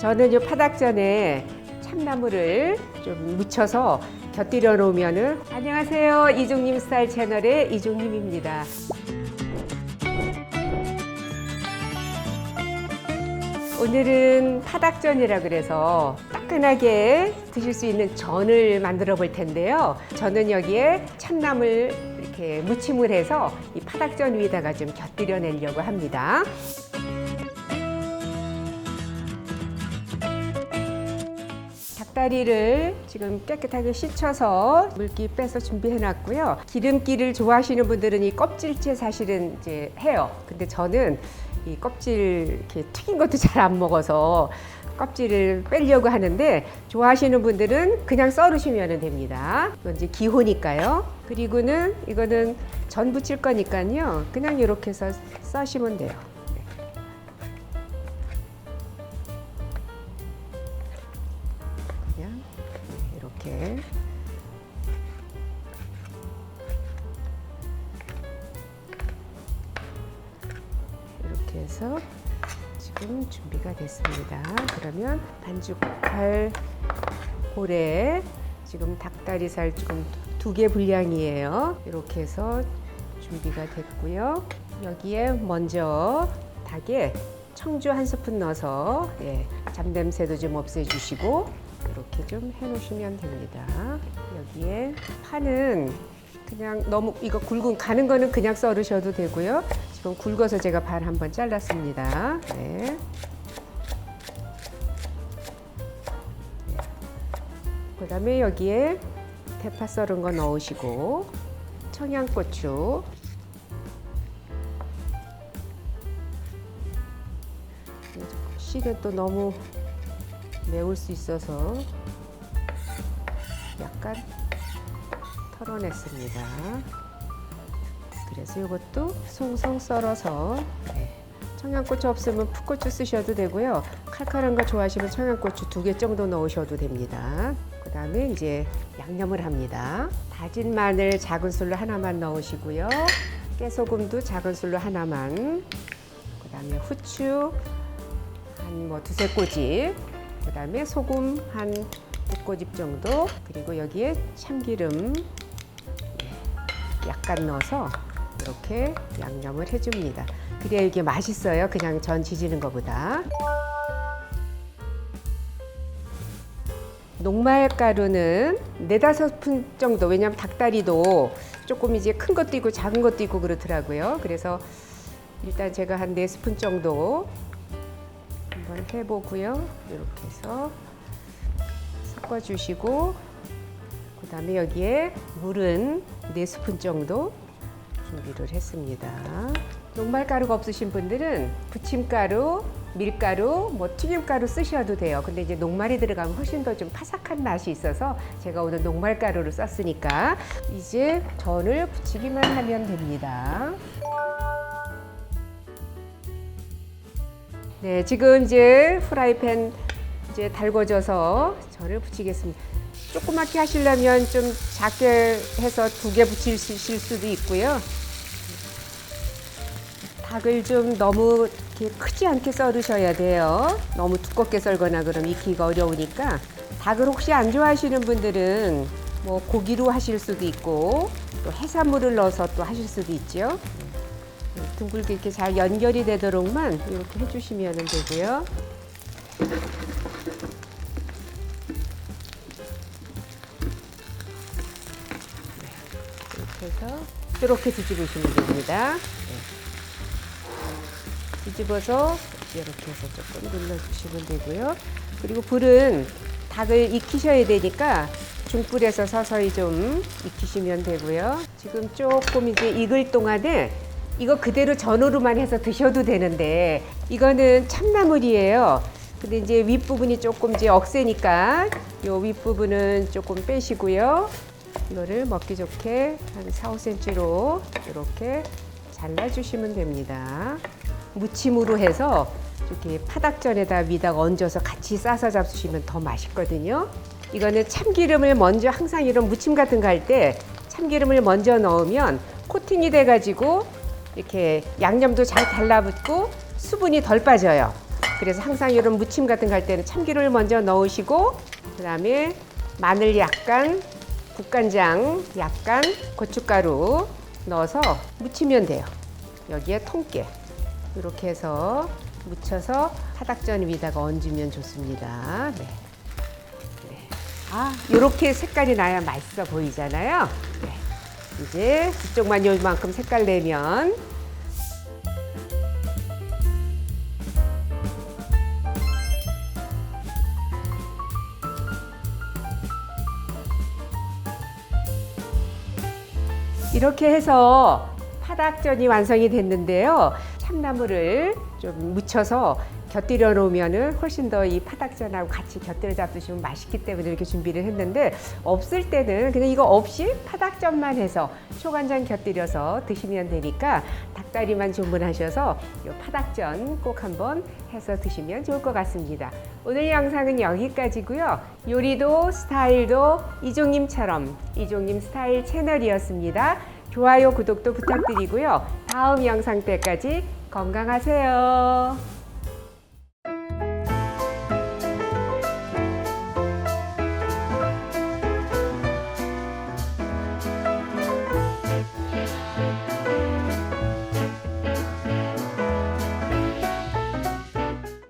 저는 이 파닭전에 참나물을 좀 묻혀서 곁들여 놓으면은. 안녕하세요, 이종님 스타일 채널의 이종님입니다. 오늘은 파닭전이라 그래서 따끈하게 드실 수 있는 전을 만들어 볼 텐데요. 저는 여기에 참나물 이렇게 무침을 해서 이 파닭전 위에다가 좀 곁들여 내려고 합니다. 닭다리를 지금 깨끗하게 씻어서 물기 빼서 준비해 놨고요. 기름기를 좋아하시는 분들은 이 껍질째 사실은 이제 해요. 근데 저는 이 껍질 이렇게 튀긴 것도 잘 안 먹어서 껍질을 빼려고 하는데, 좋아하시는 분들은 그냥 썰으시면 됩니다. 이건 이제 기호니까요. 그리고는 이거는 전 부칠 거니까요. 그냥 이렇게 해서 써시면 돼요. 그냥 이렇게. 이렇게 해서 지금 준비가 됐습니다. 그러면 반죽할 볼에 지금 닭다리살 지금 2개 분량이에요. 이렇게 해서 준비가 됐고요. 여기에 먼저 닭에 청주 1스푼 넣어서 잡냄새도 좀 없애주시고 이렇게 좀 해놓으시면 됩니다. 여기에 파는 그냥 너무 이거 굵은 가는 거는 그냥 썰으셔도 되고요. 지금 굵어서 제가 반 한번 잘랐습니다. 네. 그다음에 여기에 대파 썰은 거 넣으시고 청양고추, 씨는 또 너무 매울 수 있어서 약간 털어냈습니다. 그래서 이것도 송송 썰어서, 청양고추 없으면 풋고추 쓰셔도 되고요. 칼칼한 거 좋아하시면 청양고추 2개 정도 넣으셔도 됩니다. 그 다음에 이제 양념을 합니다. 다진 마늘 작은 술로 하나만 넣으시고요. 깨소금도 작은 술로 하나만. 그 다음에 후추 한 2~3꼬집. 그 다음에 소금 한 2꼬집 정도. 그리고 여기에 참기름 약간 넣어서 이렇게 양념을 해줍니다. 그래야 이게 맛있어요. 그냥 전 지지는 것보다. 녹말가루는 4~5스푼 정도. 왜냐하면 닭다리도 조금 이제 큰 것도 있고 작은 것도 있고 그렇더라고요. 그래서 일단 제가 한 4스푼 정도 한번 해보고요. 이렇게 해서 섞어주시고, 그 다음에 여기에 물은 4스푼 정도 준비를 했습니다. 녹말가루가 없으신 분들은 부침가루, 밀가루, 튀김가루 쓰셔도 돼요. 근데 이제 녹말이 들어가면 훨씬 더 좀 바삭한 맛이 있어서 제가 오늘 녹말가루를 썼으니까 이제 전을 부치기만 하면 됩니다. 네, 지금 이제 프라이팬 이제 달궈져서 전을 부치겠습니다. 조그맣게 하시려면 좀 작게 해서 2개 부치실 수도 있고요. 닭을 좀 너무 이렇게 크지 않게 썰으셔야 돼요. 너무 두껍게 썰거나 그러면 익히기가 어려우니까. 닭을 혹시 안 좋아하시는 분들은 고기로 하실 수도 있고 또 해산물을 넣어서 또 하실 수도 있죠. 둥글게 이렇게 잘 연결이 되도록만 이렇게 해주시면 되고요. 이렇게 해서 이렇게 뒤집으시면 됩니다. 뒤집어서 이렇게 해서 조금 눌러주시면 되고요. 그리고 불은 닭을 익히셔야 되니까 중불에서 서서히 좀 익히시면 되고요. 지금 조금 이제 익을 동안에 이거 그대로 전으로만 해서 드셔도 되는데, 이거는 참나물이에요. 근데 이제 윗부분이 조금 이제 억세니까 요 윗부분은 조금 빼시고요. 이거를 먹기 좋게 한 4~5cm로 이렇게 잘라주시면 됩니다. 무침으로 해서 이렇게 파닭전에다 위에다가 얹어서 같이 싸서 잡수시면 더 맛있거든요. 이거는 참기름을 먼저, 항상 이런 무침 같은 거 할 때 참기름을 먼저 넣으면 코팅이 돼가지고 이렇게 양념도 잘 달라붙고 수분이 덜 빠져요. 그래서 항상 이런 무침 같은 거 할 때는 참기름을 먼저 넣으시고 그다음에 마늘 약간, 국간장 약간, 고춧가루 넣어서 무치면 돼요. 여기에 통깨 이렇게 해서 묻혀서 파닭전 위에다가 얹으면 좋습니다. 네. 네. 이렇게 색깔이 나야 맛있어 보이잖아요. 네. 이제 뒤쪽만 요만큼 색깔 내면 이렇게 해서 파닭전이 완성이 됐는데요. 참나물을 좀 묻혀서 곁들여 놓으면 훨씬 더 이 파닭전하고 같이 곁들여 잡수시면 맛있기 때문에 이렇게 준비를 했는데 없을 때는 그냥 이거 없이 파닭전만 해서 초간장 곁들여서 드시면 되니까 닭다리만 주문하셔서 이 파닭전 꼭 한번 해서 드시면 좋을 것 같습니다. 오늘 영상은 여기까지고요. 요리도 스타일도 이종님처럼 이종님 스타일 채널이었습니다. 좋아요, 구독도 부탁드리고요. 다음 영상 때까지 건강하세요.